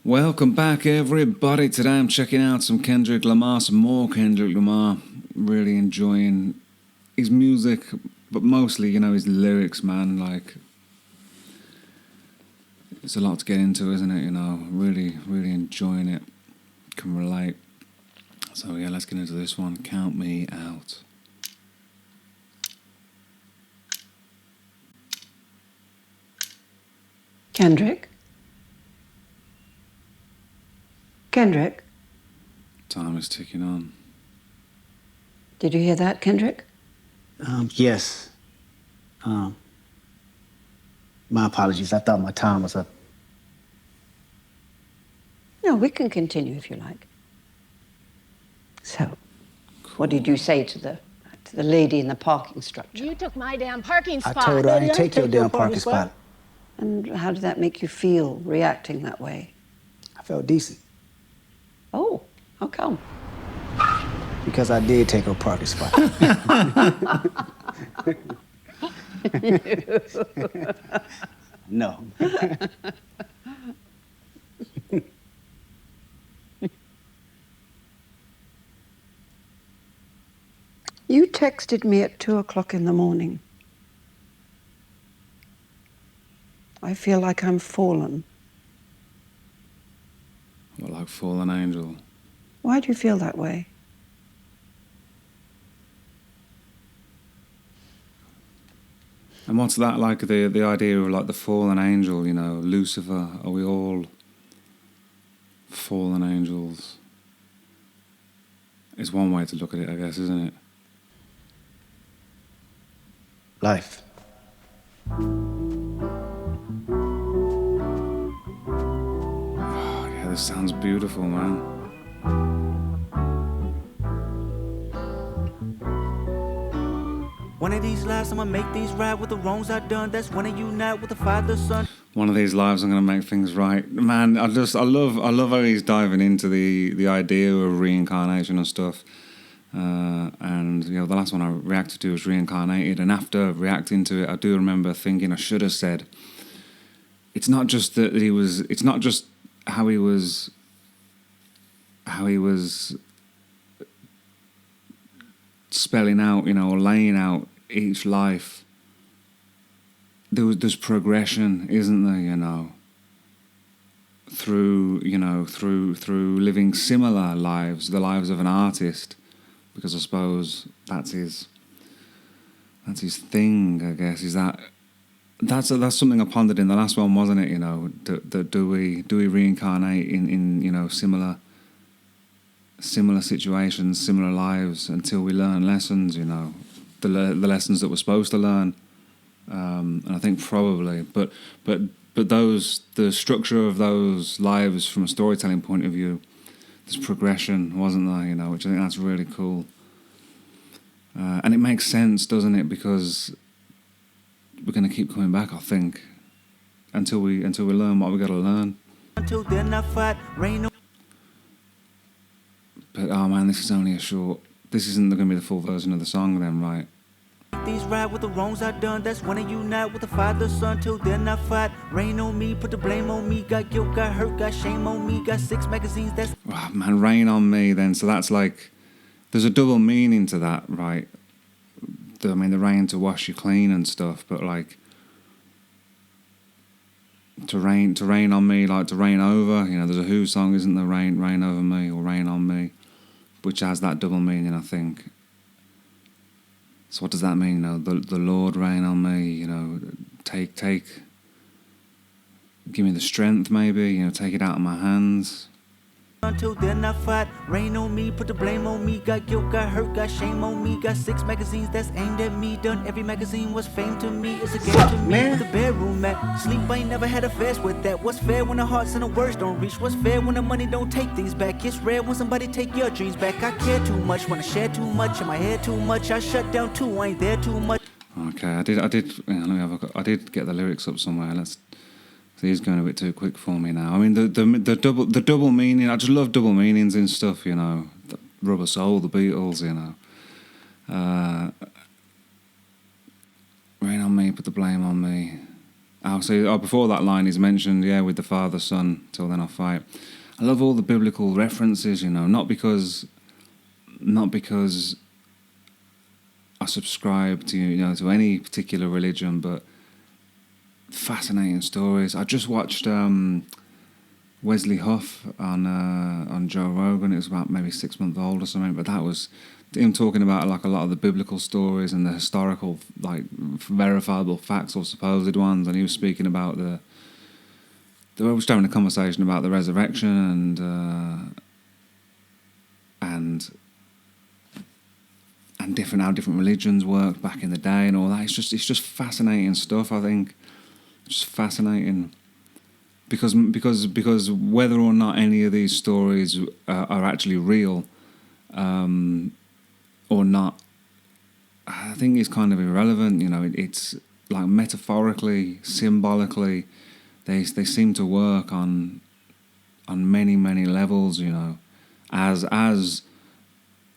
Welcome back, everybody. Today I'm checking out some Kendrick Lamar, some more Kendrick Lamar. Really enjoying his music, but mostly, his lyrics, man. Like, it's a lot to get into, isn't it? Really, really enjoying it. Can relate. So, yeah, let's get into this one. Count Me Out. Kendrick? Kendrick? Time is ticking on. Did you hear that, Kendrick? Yes. My apologies. I thought my time was up. No, we can continue if you like. So, what did you say to the lady in the parking structure? You took my damn parking spot. I told her I didn't take your damn parking spot. And how did that make you feel, reacting that way? I felt decent. Oh, how come? Because I did take her parking spot. No. You texted me at 2:00 in the morning. I feel like I'm fallen. Well, like fallen angel. Why do you feel that way? And what's that like, the idea of like the fallen angel, Lucifer? Are we all fallen angels? It's one way to look at it, I guess, isn't it? Life. Oh, yeah, this sounds beautiful, man. One of these lives, I'ma make these right with the wrongs I've done. That's when I unite with the Father, Son. One of these lives, I'm gonna make things right, man. I love how he's diving into the idea of reincarnation and stuff. And the last one I reacted to was Reincarnated, and after reacting to it, I do remember thinking I should have said, it's not just that he was, it's not just how he was spelling out, or laying out each life. There's progression, isn't there? Through living similar lives, the lives of an artist, because I suppose that's his thing. I guess that's something I pondered in the last one, wasn't it? Do we reincarnate in similar situations, similar lives, until we learn lessons, the lessons that we're supposed to learn. And I think probably, but the structure of those lives from a storytelling point of view, there's progression, wasn't there? Which I think that's really cool. And it makes sense, doesn't it? Because we're going to keep coming back, I think, until we learn what we got to learn. Until then, I fight, rain on. But oh man, this is only a short. This isn't going to be the full version of the song, then, right? These right with the wrongs I've done. That's when I unite with the Father, Son. Till then, I fight, rain on me, put the blame on me. Got guilt, got hurt, got shame on me. Got 6 magazines. That's Oh, man, rain on me. Then, so that's like, there's a double meaning to that, right? The rain to wash you clean and stuff, but like to rain on me, like to rain over. There's a Who song, isn't there? Rain over me, or rain on me, which has that double meaning, I think. So what does that mean? The Lord rain on me. Take, give me the strength, maybe. Take it out of my hands. until then, I fight, rain on me, put the blame on me. Got guilt, got hurt, got shame on me. Got 6 magazines that's aimed at me. Done every magazine was fame to me. It's a game to me. man? With the bedroom at sleep, I ain't never had a fast with that. What's fair when the hearts and the words don't reach? What's fair when the money don't take things back? It's rare when somebody take your dreams back. I care too much, wanna share too much, in my head too much. I shut down too, I ain't there too much. Okay, I did. Let me have a look. I did get the lyrics up somewhere. He's going a bit too quick for me now. The double meaning. I just love double meanings in stuff. The Rubber Soul, the Beatles. Rain on me, put the blame on me. Before that line is mentioned, yeah, with the Father, Son, till then I'll fight. I love all the biblical references, you know, not because I subscribe to, you know, to any particular religion, but fascinating stories. I just watched Wesley Huff on Joe Rogan. It was about maybe 6 months old or something, but that was him talking about like a lot of the biblical stories and the historical, like, verifiable facts or supposed ones, and he was speaking about they were just having a conversation about the resurrection and different how different religions worked back in the day and all that. It's just fascinating stuff, I think. Just fascinating. Because whether or not any of these stories are actually real or not, I think is kind of irrelevant. You know, it's like metaphorically, symbolically, they seem to work on many levels. You know, as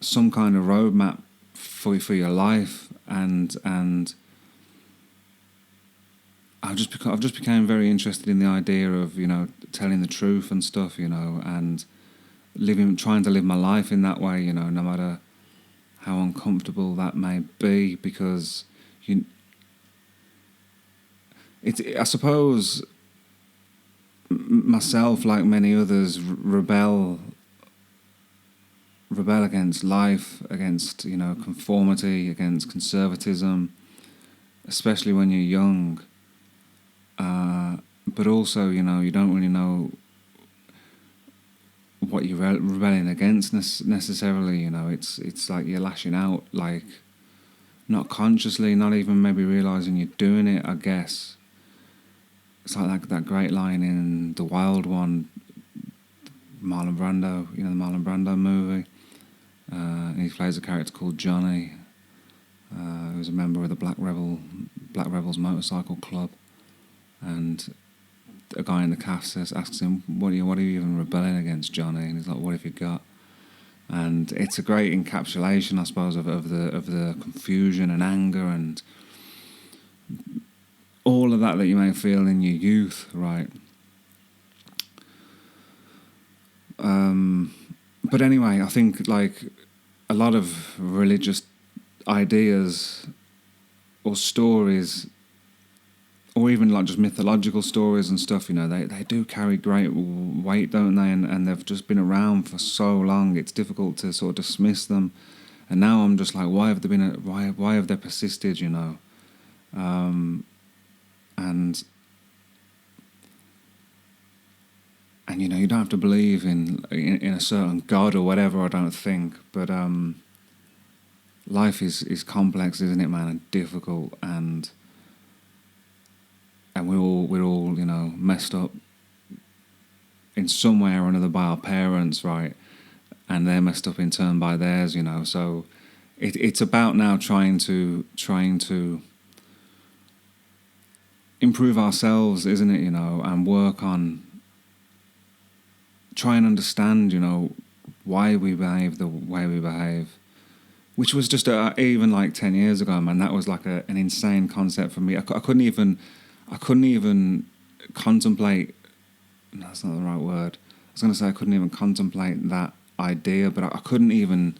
some kind of roadmap for your life, and I've just became very interested in the idea of, you know, telling the truth and stuff, you know, and trying to live my life in that way, you know, no matter how uncomfortable that may be, because I suppose myself, like many others, rebel against life, against, you know, conformity, against conservatism, especially when you're young. But also, you know, you don't really know what you're rebelling against necessarily. You know, it's like you're lashing out, like, not consciously, not even maybe realising you're doing it, I guess. It's like that great line in The Wild One, Marlon Brando, you know, the Marlon Brando movie. And he plays a character called Johnny, who's a member of the Black Rebels motorcycle club. And a guy in the cast asks him, what are you even rebelling against, Johnny? And he's like, what have you got? And it's a great encapsulation, I suppose, of the confusion and anger and all of that you may feel in your youth, right? But anyway, I think, like, a lot of religious ideas or stories, or even like just mythological stories and stuff, you know, they do carry great weight, don't they? And they've just been around for so long, it's difficult to sort of dismiss them. And now I'm just like, why have they persisted, you know? And you know, you don't have to believe in a certain God or whatever, I don't think, but life is complex, isn't it, man, and difficult, and we're all, you know, messed up in some way or another by our parents, right? And they're messed up in turn by theirs, you know. So it's about now trying to improve ourselves, isn't it, you know, and work on, try and understand, you know, why we behave the way we behave, which was just even like 10 years ago, man. That was like an insane concept for me. I couldn't even contemplate. No, that's not the right word. I was going to say I couldn't even contemplate that idea, but I couldn't even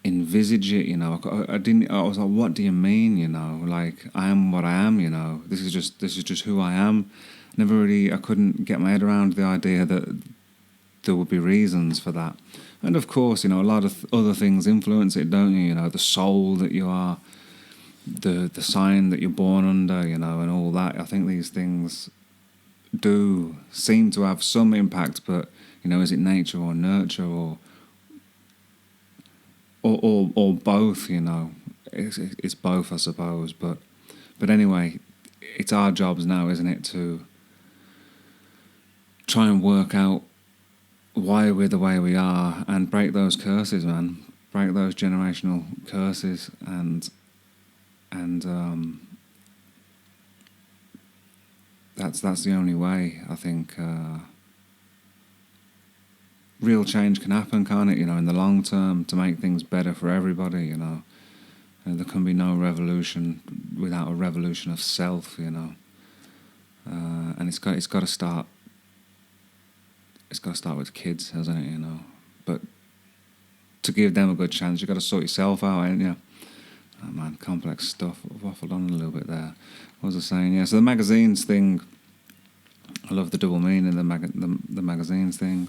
envisage it. You know, I didn't. I was like, what do you mean? You know, like, I am what I am. You know, this is just who I am. I couldn't get my head around the idea that there would be reasons for that. And of course, you know, a lot of other things influence it, don't you? You know, the soul that you are, the sign that you're born under, you know, and all that. I think these things do seem to have some impact, but, you know, is it nature or nurture or both? You know, it's both, I suppose. But anyway, it's our jobs now, isn't it, to try and work out why we're the way we are and break those curses, man. Break those generational curses and that's the only way, I think. Real change can happen, can't it? You know, in the long term, to make things better for everybody. You know, There can be no revolution without a revolution of self, you know. And it's got to start. It's got to start with kids, hasn't it? You know. But to give them a good chance, you've got to sort yourself out, ain't you? Oh, man, complex stuff. I've waffled on a little bit there. What was I saying? Yeah. So the magazines thing. I love the double meaning. The magazines thing.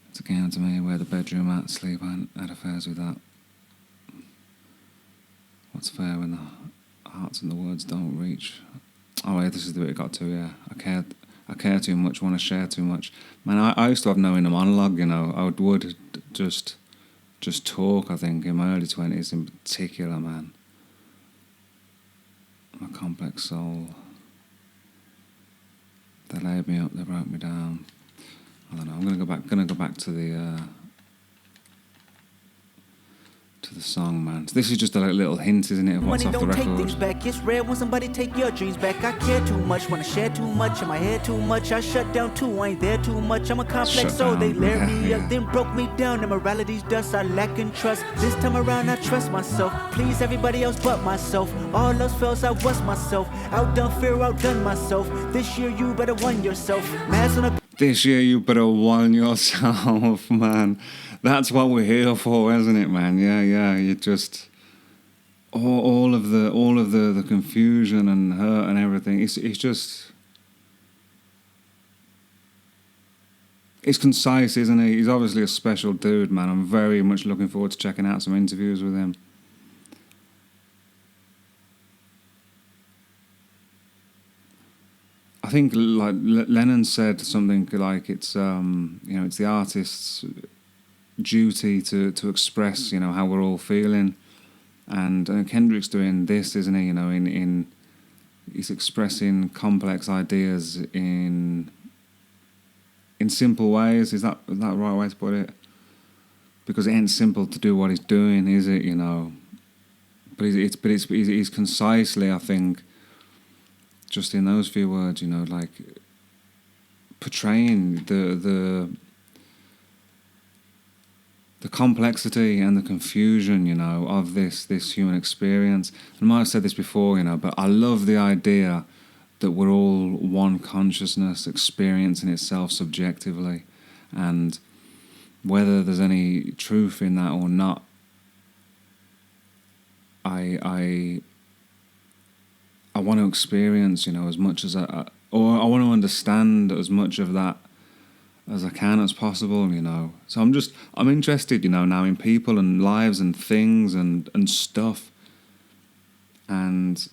It's again to me where the bedroom at, sleep, I had affairs with that. What's fair when the hearts and the words don't reach? Oh yeah, this is the bit it got to. Yeah, I care too much, want to share too much. Man, I used to have no inner monologue. You know, I would just talk. I think in my early 20s, in particular, man. My complex soul. They laid me up, they broke me down. I don't know. I'm gonna go back to the song, man. So this is just a little hint, isn't it, of what's Money off the don't take record. things back. It's rare when somebody take your dreams back. I care too much, wanna share too much. In my head too much, I shut down too. I ain't there too much. I'm a complex Shut soul. They down. layered me Yeah. up, then broke me down. And morality's dust, I lack in trust. This time around, I trust myself. Please everybody else but myself. All else fails, I was myself. Outdone fear, outdone myself. This year you better won yourself. Mask on a This year you better warn yourself, man. That's what we're here for, isn't it, man? Yeah. You just all of the confusion and hurt and everything. It's just it's concise, isn't he? He's obviously a special dude, man. I'm very much looking forward to checking out some interviews with him. I think like Lennon said something like it's it's the artist's duty to express how we're all feeling, and Kendrick's doing this, isn't he? In he's expressing complex ideas in simple ways. Is that the right way to put it? Because it ain't simple to do what he's doing, is it? But he's concisely, I think, just in those few words, like portraying the complexity and the confusion, of this human experience. And I might have said this before, but I love the idea that we're all one consciousness experiencing itself subjectively, and whether there's any truth in that or not, I want to experience, as much as or I want to understand as much of that as I can as possible, So I'm interested, now in people and lives and things and stuff, and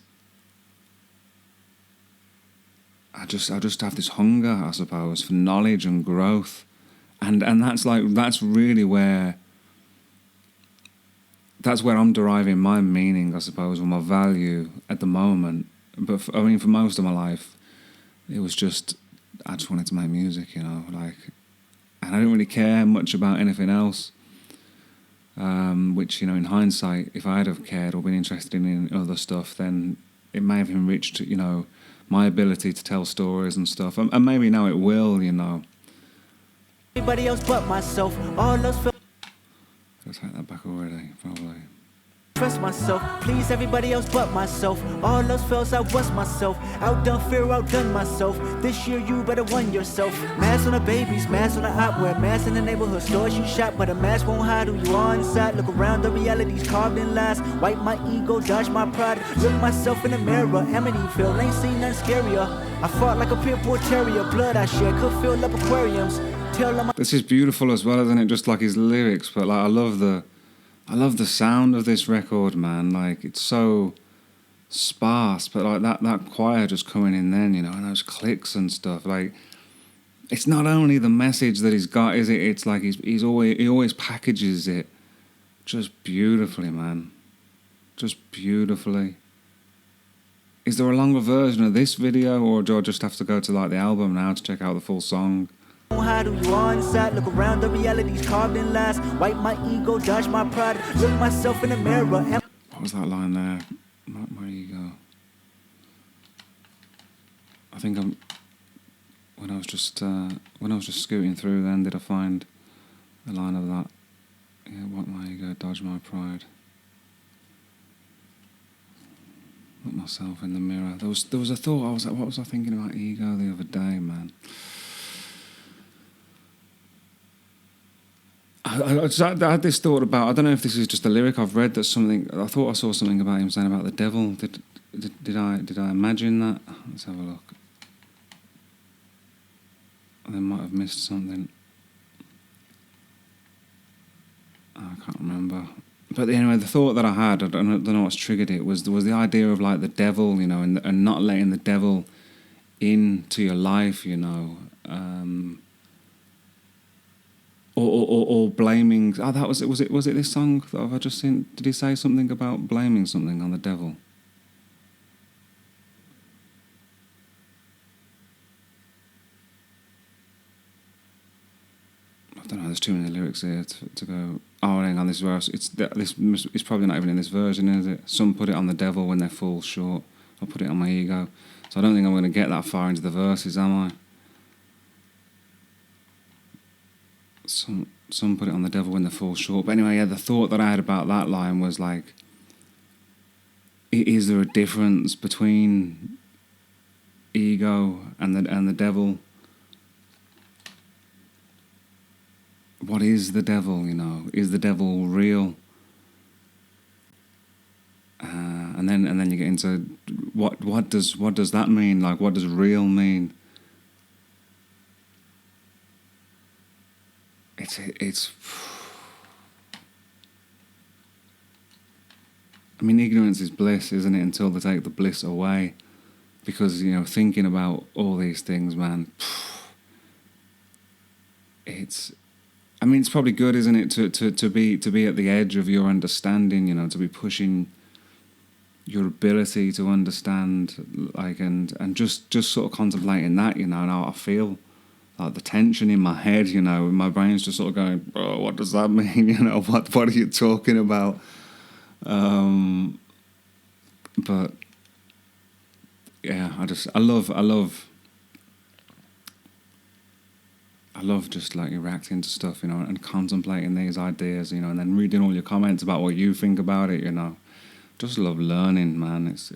I just have this hunger, I suppose, for knowledge and growth, and that's really where I'm deriving my meaning, I suppose, or my value at the moment. But for most of my life, it was just, I just wanted to make music, and I didn't really care much about anything else. Which, in hindsight, if I'd have cared or been interested in other stuff, then it may have enriched, my ability to tell stories and stuff. And maybe now it will, everybody else but myself. All else felt I'll take that back already, probably. trust myself, please everybody else but myself. All else fails, I was myself. Outdone fear, outdone myself. This year you better won yourself. Mask on the babies, mask on the opera, mask in the neighborhood stores you shop, but a mask won't hide who you are inside. Look around, the reality's carved in lies. Wipe my ego, dodge my pride. Look myself in the mirror, Amityville, ain't seen nothing scarier. I fought like a pit bull terrier, blood I shed could fill up aquariums. Tell them This is beautiful as well, isn't it? Just like his lyrics, but like I love the sound of this record, man. Like, it's so sparse, but like that choir just coming in then, and those clicks and stuff. Like, it's not only the message that he's got, is it? It's like he always packages it just beautifully, man. Just beautifully. Is there a longer version of this video, or do I just have to go to like the album now to check out the full song? hide who you are inside. Look around, the reality's carved in lies. Wipe my ego, dodge my pride. Look myself in the mirror. What was that line there? Where you go? I think when I was just scooting through, then did I find a line of that? Yeah, wipe my ego, dodge my pride. Look myself in the mirror. There was a thought. I was like, what was I thinking about ego the other day, man? I had this thought about. I don't know if this is just a lyric I've read. That's something. I thought I saw something about him saying about the devil. Did I imagine that? Let's have a look. I might have missed something. I can't remember. But anyway, the thought that I had, I don't know what's triggered it, was the idea of like the devil, you know, and not letting the devil into your life, you know, or blaming. Oh, that was it. Was it this song that I've just seen? Did he say something about blaming something on the devil? I don't know. There's too many lyrics here to go. Oh, hang on. This verse. It's probably not even in this version, is it? Some put it on the devil when they fall short. I'll put it on my ego. So I don't think I'm going to get that far into the verses, am I? Some put it on the devil when they fall short. But anyway, yeah, the thought that I had about that line was like, is there a difference between ego and the devil? What is the devil, you know? Is the devil real? And then you get into what does that mean? Like, what does real mean? It's. I mean, ignorance is bliss, isn't it? Until they take the bliss away, because you know, thinking about all these things, man. It's. I mean, it's probably good, isn't it, to be at the edge of your understanding, you know, to be pushing your ability to understand, like, and just sort of contemplating that, you know, and I feel like the tension in my head, you know, my brain's just sort of going, bro, what does that mean, you know, what are you talking about? But yeah, I love just like reacting to stuff, you know, and contemplating these ideas, you know, and then reading all your comments about what you think about it, you know. Just love learning, man. It's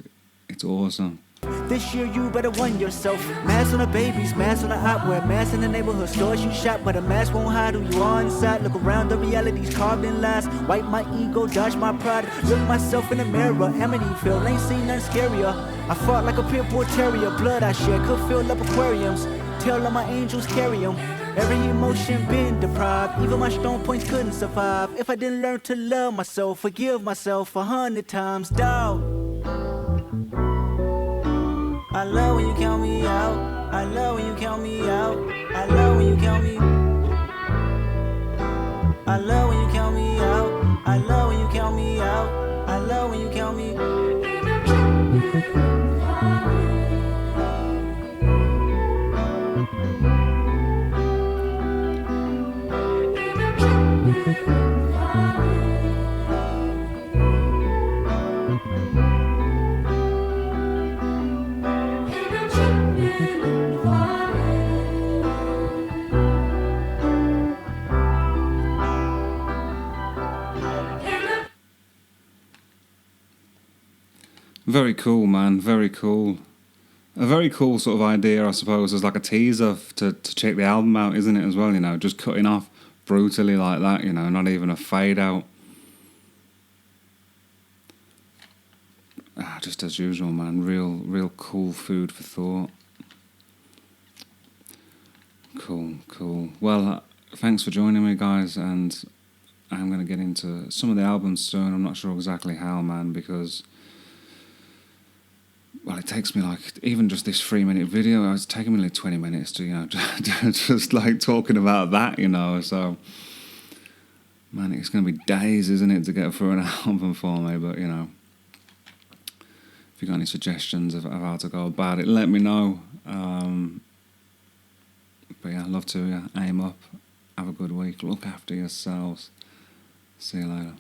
awesome. This year you better won yourself. Mask on the babies, mask on the op, wear mask in the neighborhood stores you shop, but a mask won't hide who you are inside. Look around, the reality's carved in lies. Wipe my ego, dodge my pride. Look myself in the mirror, Amityville, ain't seen nothing scarier. I fought like a pit bull terrier, blood I shed could fill up aquariums. Tell all my angels carry them. Every emotion been deprived, even my strong points couldn't survive. If I didn't learn to love myself, forgive myself 100 times, dawg. I love when you count me out. I love when you count me out. I love when you count me. I love when you count me out. I love when you count me out. I love when you count me. Very cool, man. Very cool. A very cool sort of idea, I suppose, as like a teaser to check the album out, isn't it, as well, you know, just cutting off brutally like that, you know, not even a fade out. Just as usual, man. Real cool food for thought. Cool. Well, thanks for joining me, guys, and I'm going to get into some of the albums soon. I'm not sure exactly how, man, because... Well, it takes me like, even just this 3-minute video, it's taking me like 20 minutes to, you know, just like talking about that, you know, so, man, it's going to be days, isn't it, to get through an album for me, but, you know, if you got any suggestions of how to go about it, let me know, but yeah, I'd love to aim up, have a good week, look after yourselves, see you later.